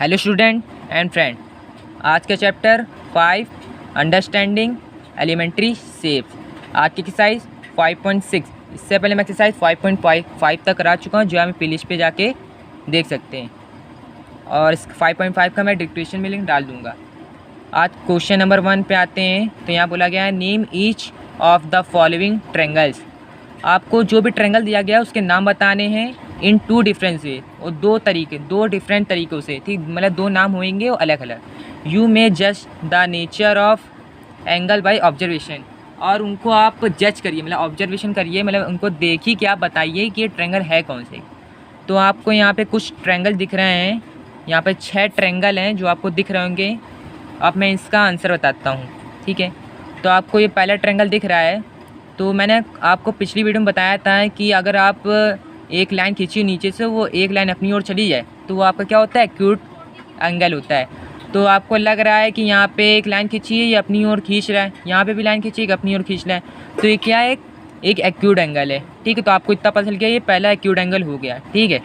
Hello student and friend, आज का chapter 5 understanding elementary shapes. आज की एक्सरसाइज 5.6। इससे पहले मैं एक्सरसाइज 5.5 तक करा चुका हूँ, जो आप प्लेलिस्ट पे जाके देख सकते हैं। और इस 5.5 का मैं डिस्क्रिप्शन में लिंक डाल दूँगा। आज क्वेश्चन नंबर 1 पे आते हैं। तो यहाँ बोला गया है name each of the following triangles. आपको जो भी ट्रेंगल दिया गया है उसके नाम बताने हैं इन 2 डिफरेंट वे, और 2 डिफरेंट तरीक़ों से, ठीक, मतलब 2 नाम होंगे वो अलग अलग। यू मे जज the nature of angle by observation, और उनको आप जज करिए, मतलब ऑब्जर्वेशन करिए, मतलब उनको देखिए कि आप बताइए कि ये ट्रेंगल है कौन से। तो आपको यहाँ पे कुछ ट्रेंगल दिख रहे हैं, यहाँ पे 6 ट्रेंगल हैं जो आपको दिख रहे होंगे। अब मैं इसका आंसर बताता हूँ, ठीक है। तो आपको ये पहला ट्रेंगल दिख रहा है। तो मैंने आपको पिछली वीडियो में बताया था कि अगर आप एक लाइन खींचिए नीचे से, वो एक लाइन अपनी ओर चली जाए तो वो आपका क्या होता है, एक्यूट एंगल होता है। तो आपको लग रहा है कि यहाँ पे एक लाइन खींचिए, ये अपनी ओर खींच रहा है, यहाँ पे भी लाइन खींचिए, अपनी ओर खींच रहा है, तो ये क्या है, एक एक्यूट एंगल है, ठीक है। तो आपको इतना पता चल गया, ये पहला एक्यूट एंगल हो गया, ठीक है।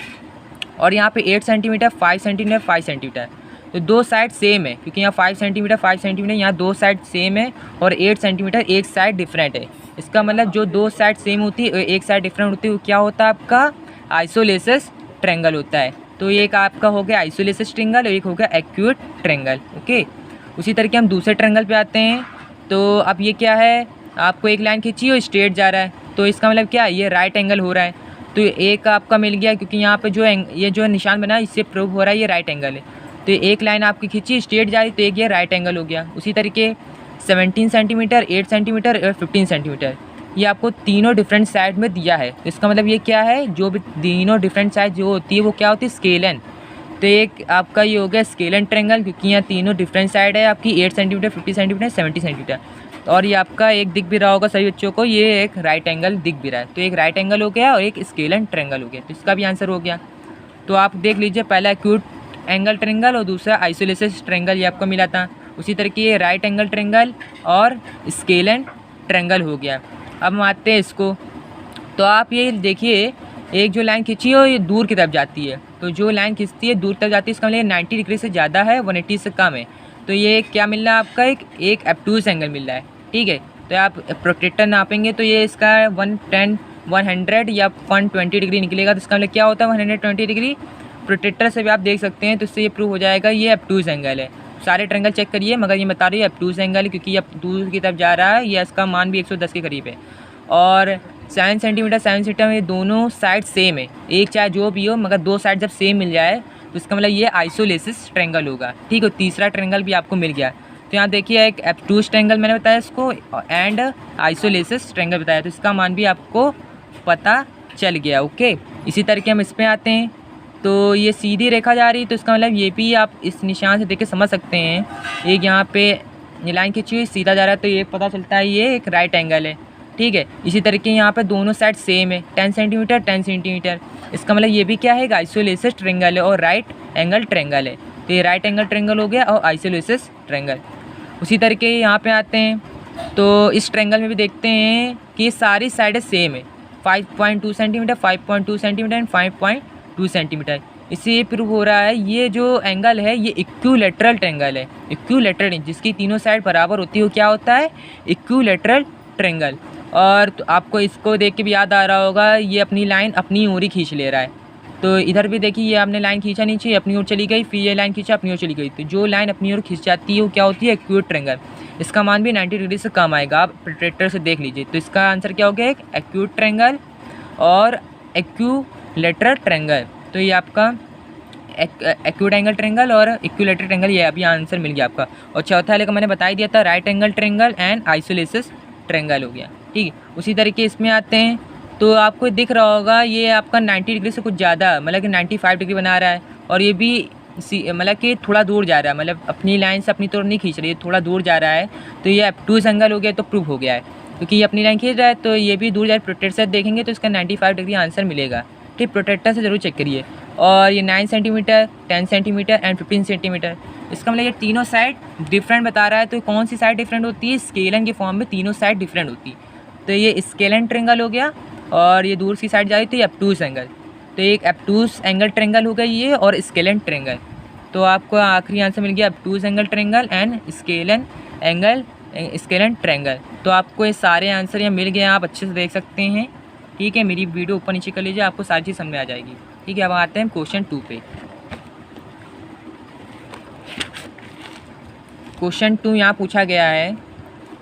और यहाँ पे 8 सेंटीमीटर, 5 सेंटीमीटर, 5 सेंटीमीटर, तो 2 साइड सेम है, क्योंकि यहाँ 5 सेंटीमीटर 5 सेंटीमीटर, यहाँ 2 साइड सेम है, और 8 सेंटीमीटर एक साइड डिफरेंट है। इसका मतलब जो 2 साइड सेम होती है, एक साइड डिफरेंट होती है, वो क्या होता है, आपका आइसोलेसिस ट्रेंगल होता है। तो एक आपका हो गया आइसोलेसिस ट्रेंगल, और एक हो गया एक्यूट ट्रेंगल, ओके। उसी तरीके हम दूसरे ट्रेंगल पे आते हैं। तो अब ये क्या है, आपको एक लाइन खींची और स्ट्रेट जा रहा है, तो इसका मतलब क्या है, ये राइट एंगल हो रहा है। तो एक आपका मिल गया, क्योंकि यहाँ पे ये जो निशान बना है, इससे प्रूव हो रहा है ये राइट एंगल है। तो एक लाइन आपकी खींची स्ट्रेट जा रही, तो एक ये राइट एंगल हो गया। उसी तरीके 17 सेंटीमीटर, 8 सेंटीमीटर और 15 सेंटीमीटर, ये आपको तीनों डिफरेंट साइड में दिया है। इसका मतलब ये क्या है, जो भी तीनों डिफरेंट साइड जो होती है वो क्या होती है, स्केलन। तो एक आपका ये हो गया स्केलन ट्रेंगल, क्योंकि यहाँ तीनों डिफरेंट साइड है आपकी 8 सेंटीमीटर, 50 सेंटीमीटर, 70 सेंटीमीटर। और ये आपका एक दिख भी रहा होगा सभी बच्चों को, ये एक राइट एंगल दिख भी रहा है। तो एक राइट एंगल हो गया और एक स्केलन ट्रेंगल हो गया, तो इसका भी आंसर हो गया। तो आप देख लीजिए, पहला एक्यूट एंगल ट्रेंगल और दूसरा आइसोलेसिस ट्रेंगल, ये आपको मिला था। उसी तरीके ये राइट एंगल ट्रेंगल और स्केलन ट्रेंगल हो गया। अब हम आते हैं इसको। तो आप ये देखिए, एक जो लाइन खींची है ये दूर की तरफ जाती है, तो जो लाइन खींचती है दूर तरफ जाती है, इसका मतलब 90 डिग्री से ज़्यादा है, 180 से कम है। तो ये क्या मिल रहा है आपका, एक एब्टूस एंगल मिल रहा है, ठीक है। तो आप प्रोट्रेक्टर नापेंगे तो ये इसका 100 या 120 डिग्री निकलेगा। तो इसका मतलब क्या होता है, 120 डिग्री। प्रोट्रेक्टर से भी आप देख सकते हैं, तो इससे ये प्रूव हो जाएगा ये एब्टूस एंगल है। सारे ट्रेंगल चेक करिए, मगर ये बता रही है एब्टूस एंगल, क्योंकि ये दूर की तरफ जा रहा है, ये इसका मान भी 110 के करीब है। और 7 सेंटीमीटर, 7 सेंटीमीटर, ये दोनों साइड सेम है, एक चाहे जो भी हो, मगर 2 साइड जब सेम मिल जाए तो इसका मतलब ये आइसोलेसिस ट्रेंगल होगा, ठीक है। तीसरा ट्रेंगल भी आपको मिल गया। तो यहाँ देखिए, एक एब्टूस ट्रेंगल मैंने बताया इसको, एंड आइसोलेसिस ट्रेंगल बताया, तो इसका मान भी आपको पता चल गया, ओके। इसी तरीके हम इस पर आते हैं। तो ये सीधी रेखा जा रही है, तो इसका मतलब ये भी आप इस निशान से देख के समझ सकते हैं। एक यहाँ पे ये लाइन खींची हुई सीधा जा रहा है, तो ये पता चलता है ये एक राइट एंगल है, ठीक है। इसी तरीके यहाँ पे दोनों साइड सेम है, 10 सेंटीमीटर, 10 सेंटीमीटर, इसका मतलब ये भी क्या है, एक आइसोलेसिस ट्रेंगल है और राइट एंगल ट्रेंगल है। तो ये राइट एंगल ट्रेंगल हो गया और आइसोलेसिस ट्रेंगल। उसी तरीके यहाँ पे आते हैं। तो इस ट्रेंगल में भी देखते हैं कि सारी साइडें सेम है, 5.2 सेंटीमीटर, 5.2 सेंटीमीटर एंड 5.2 सेंटीमीटर। इससे ये प्रूव हो रहा है ये जो एंगल है ये इक्विलैटरल ट्रेंगल है। इक्विलैटरल, जिसकी तीनों साइड बराबर होती है, वो क्या होता है, इक्विलैटरल ट्रेंगल। और तो आपको इसको देख के भी याद आ रहा होगा, ये अपनी लाइन अपनी ओर ही खींच ले रहा है। तो इधर भी देखिए, ये आपने लाइन खींचा नीचे, अपनी ओर चली गई, फिर ये लाइन खींचा, अपनी ओर चली गई। तो जो लाइन अपनी ओर खींच जाती है वो क्या होती है, एक्यूट ट्रेंगल। इसका मान भी 90 डिग्री से कम आएगा, आप प्रोट्रैक्टर से देख लीजिए। तो इसका आंसर क्या हो गया, एक एक्यूट ट्रेंगल और इक्विलैटरल ट्रेंगल। तो ये आपका एक्यूट एंगल ट्रेंगल और इक्विलैटरल ट्रेंगल, ये अभी आंसर मिल गया आपका। और चौथा वाले का मैंने बता ही दिया था, right angle triangle and isosceles triangle हो गया, ठीक है। उसी तरीके इसमें आते हैं। तो आपको दिख रहा होगा ये आपका 90 डिग्री से कुछ ज़्यादा, मतलब कि 95 डिग्री बना रहा है, और ये भी मतलब कि थोड़ा दूर जा रहा है, मतलब अपनी लाइन से अपनी तरफ नहीं खींच रही है, थोड़ा दूर जा रहा है। तो ये एब्टूस एंगल हो गया, तो प्रूव हो गया है, क्योंकि ये अपनी लाइन खींच रहा है, तो ये भी दूर जाए। प्रोट्रैक्टर से देखेंगे तो इसका 95 डिग्री आंसर मिलेगा, ठीक। प्रोट्रैक्टर से ज़रूर चेक करिए। और ये 9 सेंटीमीटर, 10 सेंटीमीटर एंड 15 सेंटीमीटर, इसका मतलब ये तीनों साइड डिफरेंट बता रहा है। तो कौन सी साइड डिफरेंट होती है, स्केलन के फॉर्म में तीनों साइड डिफरेंट होती है। तो ये स्केलन ट्रेंगल हो गया, और ये दूर की साइड जा रही थी एब्टूस एंगल। तो एक एब्टूस एंगल ट्रेंगल हो गई ये, और स्केलन ट्रेंगल। तो आपको आखिरी आंसर मिल गया obtuse angle triangle and scalene angle scalene triangle. तो आपको ये सारे आंसर यहाँ मिल गए, आप अच्छे से देख सकते हैं। ठीक है, मेरी वीडियो ऊपर नीचे कर लीजिए, आपको सारी चीज़ समझ में आ जाएगी। ठीक है, अब आते हैं क्वेश्चन 2 पे। क्वेश्चन 2 यहाँ पूछा गया है,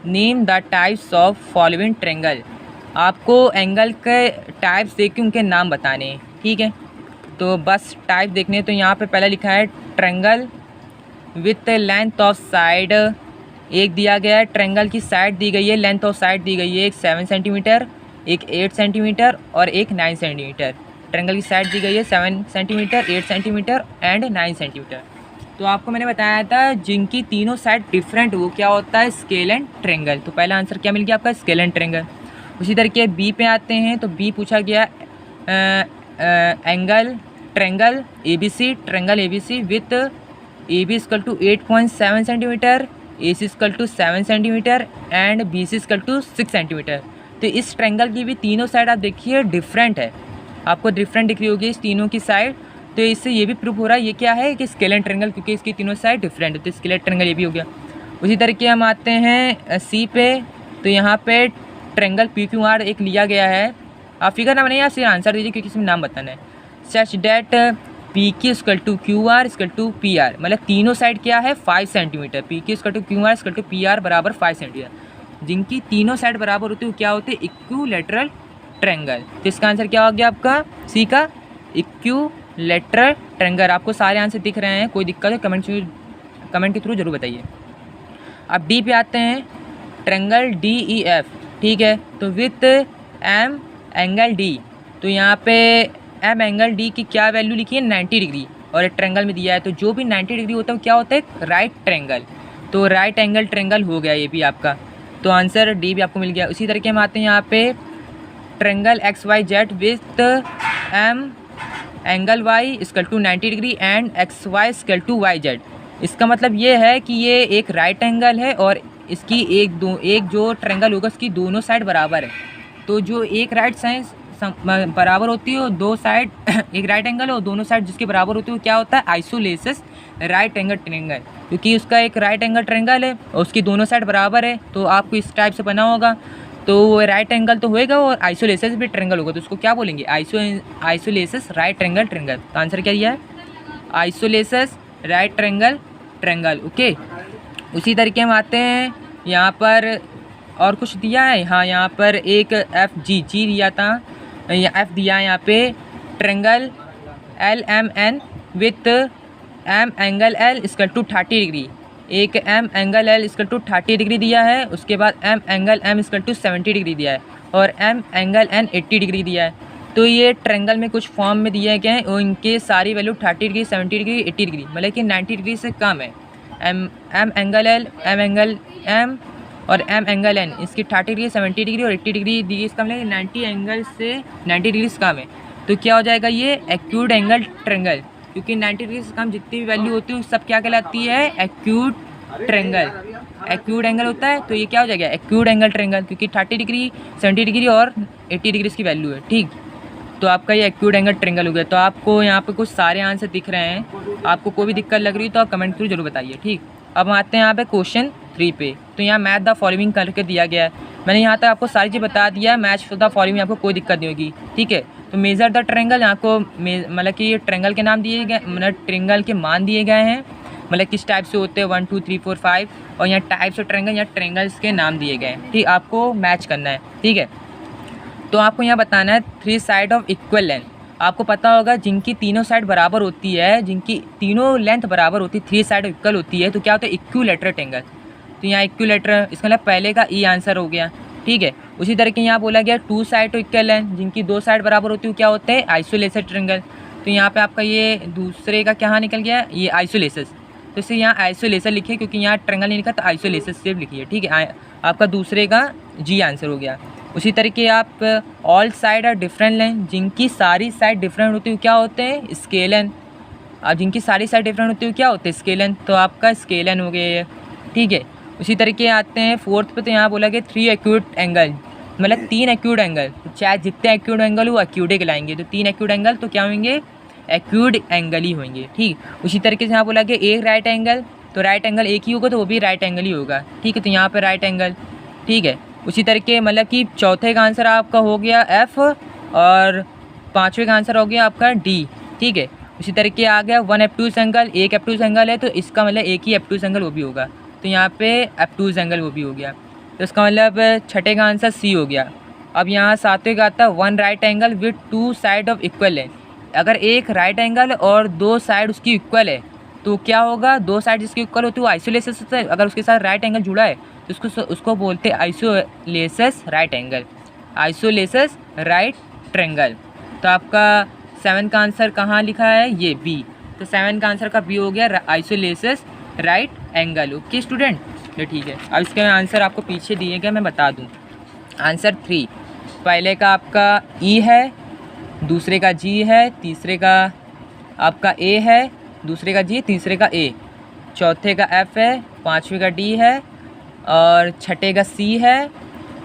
name the types of following triangle. आपको एंगल के टाइप्स देख के उनके नाम बताने हैं। ठीक है, तो बस टाइप देखने, तो यहाँ पे पहला लिखा है triangle with length of side. एक दिया गया है, ट्रायंगल की साइड दी गई है, लेंथ ऑफ साइड दी गई है, एक 7 सेंटीमीटर, एक 8 सेंटीमीटर और एक 9 सेंटीमीटर। ट्रायंगल की साइड दी गई है 7 सेंटीमीटर, 8 सेंटीमीटर एंड 9 सेंटीमीटर। तो आपको मैंने बताया था जिनकी तीनों साइड डिफरेंट, वो क्या होता है, स्केलन ट्रायंगल। तो पहला आंसर क्या मिल गया आपका, स्केलन ट्रायंगल। उसी तरीके बी पे आते हैं, तो बी पूछा गया angle triangle ABC, triangle ABC with AB equal to 8.7 centimetre, AC equal to 7 centimetre and BC equal to 6 centimetre. तो इस ट्रायंगल की भी तीनों साइड आप देखिए डिफरेंट है, आपको डिफरेंट दिख रही होगी इस तीनों की साइड। तो इससे ये भी प्रूफ हो रहा है ये क्या है कि स्केलन ट्रायंगल, क्योंकि इसकी तीनों साइड डिफरेंट है, तो स्केलन ट्रायंगल ये भी हो गया। उसी तरीके हम आते हैं सी पे, तो यहाँ पे ट्रायंगल PQR एक लिया गया है। आप फिगर ना बनाइए, आप सिर्फ आंसर दीजिए क्योंकि इसमें नाम बताना है। Such that PQ equal to QR equal to PR, मतलब तीनों साइड क्या है 5 centimetre. PQ equal to QR equal to PR बराबर 5 सेंटीमीटर। जिनकी तीनों साइड बराबर होती है वो क्या होते हैं, इक्विलैटरल ट्रायंगल। तो इसका आंसर क्या हो गया आपका सी का, इक्विलैटरल ट्रायंगल। आपको सारे आंसर दिख रहे हैं, कोई दिक्कत है कमेंट के थ्रू जरूर बताइए। अब डी पे आते हैं, ट्रायंगल DEF। ठीक है, तो विथ M एंगल D, तो यहाँ पे M एंगल D की क्या वैल्यू लिखी है, 90 डिग्री, और एक ट्रायंगल में दिया है, तो जो भी 90 डिग्री होता है वो क्या होता है, राइट ट्रायंगल। तो राइट एंगल ट्रायंगल हो गया ये भी आपका, तो आंसर डी भी आपको मिल गया। उसी तरीके हम आते हैं यहाँ पे triangle XYZ with M angle Y equal to 90 degree and XY equal to YZ। इसका मतलब ये है कि ये एक राइट एंगल है और इसकी एक जो ट्रायंगल होगा उसकी दोनों साइड बराबर है। तो जो एक राइट साइड बराबर होती है और दो साइड एक राइट एंगल है और दोनों साइड जिसके बराबर होती है वो क्या होता है, आइसोलेसिस राइट एंगल ट्रायंगल। क्योंकि उसका एक राइट एंगल ट्रायंगल है और उसकी दोनों साइड बराबर है, तो आपको इस टाइप से बना होगा, तो वो राइट एंगल तो होएगा और आइसोलेसिस भी ट्रायंगल होगा, तो उसको क्या बोलेंगे, आइसोलेसिस राइट ट्रायंगल ट्रायंगल। तो आंसर क्या दिया है, आइसोलेसिस राइट ट्रायंगल। ओके, उसी तरीके हम आते हैं यहाँ पर और कुछ दिया है। हाँ, यहाँ पर एक FG दिया था, F दिया है यहाँ पे, triangle LMN with M angle L equal to 30 degree. एक M angle L equal to 30 degree दिया है, उसके बाद M angle M equal to 70 degree दिया है और M एंगल N 80 डिग्री दिया है। तो ये ट्रायंगल में कुछ फॉर्म में दिए गए हैं और इनके सारी वैल्यू 30 डिग्री, 70 डिग्री, 80 डिग्री, मतलब कि 90 डिग्री से कम है। M angle L, M angle M और M एंगल N, इसकी 30 डिग्री, 70 डिग्री और 80 डिग्री दी, इसका मतलब 90 एंगल से 90 डिग्री से कम है। तो क्या हो जाएगा ये एक्यूट एंगल ट्रायंगल, क्योंकि 90 डिग्री से कम जितनी भी वैल्यू होती है सब क्या कहलाती है, एक्यूट ट्रायंगल। एक्यूट एंगल होता है, तो ये क्या हो जाएगा, एक्यूट एंगल ट्रायंगल, क्योंकि 30 डिग्री, 70 डिग्री और 80 डिग्री इसकी वैल्यू है। ठीक, तो आपका ये एक्यूट एंगल ट्रायंगल हो गया। तो आपको यहाँ पे कुछ सारे आंसर दिख रहे हैं, आपको कोई भी दिक्कत लग रही है तो आप कमेंट थ्रू जरूर बताइए। ठीक, अब आते हैं यहाँ पे क्वेश्चन 3 पे, तो यहाँ मैथ द फॉलोइंग करके दिया गया है। मैंने यहाँ तक आपको सारी चीज़ बता दिया है, मैच द फॉलोइंग, आपको कोई दिक्कत नहीं होगी। ठीक है, तो मेजर द ट्रायंगल, यहाँ को मतलब कि ये ट्रायंगल के नाम दिए गए, मतलब ट्रायंगल के मान दिए गए हैं, मतलब किस टाइप से होते हैं 1 2 3 4 5, और यहाँ टाइप्स ऑफ ट्रायंगल, यहाँ ट्रायंगल्स के नाम दिए गए हैं। ठीक, आपको मैच करना है। ठीक है, तो आपको यहाँ बताना है 3 साइड ऑफ इक्वल लेंथ। आपको पता होगा जिनकी तीनों साइड बराबर होती है, जिनकी तीनों लेंथ बराबर होती है, 3 साइड इक्वल होती है, तो क्या होता है, इक्विलैटरल ट्रायंगल। तो यहाँ इक्विलैटरल, इसका मतलब पहले का ई आंसर हो गया। ठीक है, उसी तरह के यहाँ बोला गया 2 साइड ऑफ इक्वल लेंथ, जिनकी 2 साइड बराबर होती है क्या होते हैं, आइसोलेसिस ट्रायंगल। तो यहाँ पे आपका ये दूसरे का क्या निकल गया, ये आइसोलेसिस, तो इससे यहाँ आइसोलेसिस लिखिए, क्योंकि यहाँ ट्रायंगल नहीं लिखा तो आइसोलेसिस सिर्फ लिखिए। ठीक है, आपका दूसरे का जी आंसर हो गया। उसी तरीके आप all side are different length, जिनकी सारी साइड डिफरेंट होती है क्या होते हैं, स्केलन। अब जिनकी सारी साइड डिफरेंट होती है क्या होते हैं, स्केलन, तो आपका स्केलन हो गया। ठीक है, उसी तरीके आते हैं 4th पे, तो यहाँ बोला गया 3 एक्यूट एंगल, मतलब 3 एक्यूट एंगल, चाहे जितने एक्यूट एंगल वो एक्यूटे कहलाएंगे। तो 3 एक्यूट एंगल तो क्या होंगे, एक्यूड एंगल ही होंगे। ठीक, उसी तरीके से यहाँ बोला कि एक राइट एंगल, तो राइट एंगल एक ही होगा तो वो भी राइट एंगल ही होगा। ठीक है, तो यहाँ पे राइट एंगल। ठीक है, उसी तरीके मतलब कि चौथे का आंसर आपका हो गया एफ़ और पाँचवें का आंसर हो गया आपका डी। ठीक है, उसी तरीके आ गया वन एप्टूज एंगल, एक एप्टूज एंगल है तो इसका मतलब एक ही एप्टूज एंगल वो भी होगा, तो यहाँ पे एप्टूज एंगल वो भी हो गया, तो इसका मतलब छठे का आंसर सी हो गया। अब यहाँ सातवें का आता है one right angle with to side of equal है। अगर एक राइट एंगल और दो साइड उसकी इक्वल है तो क्या होगा, दो साइड जिसकी इक्वल होती है वो आइसोलेसिस होता है। अगर उसके साथ राइट एंगल जुड़ा है तो उसको बोलते हैं isosceles right angle, isosceles right triangle. तो आपका 7 का आंसर कहाँ लिखा है, ये बी, तो 7 का आंसर का बी हो गया isosceles right angle. Okay student, तो ठीक है। अब इसके आंसर आपको पीछे दिए गए मैं बता दूँ। आंसर 3, पहले का आपका ई है, दूसरे का जी है, तीसरे का आपका ए है, दूसरे का जी, तीसरे का ए, चौथे का एफ है, पाँचवें का डी है और छठे का सी है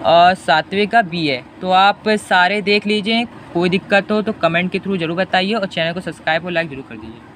और सातवें का बी है। तो आप सारे देख लीजिए, कोई दिक्कत हो तो कमेंट के थ्रू ज़रूर बताइए और चैनल को सब्सक्राइब और लाइक ज़रूर कर दीजिए।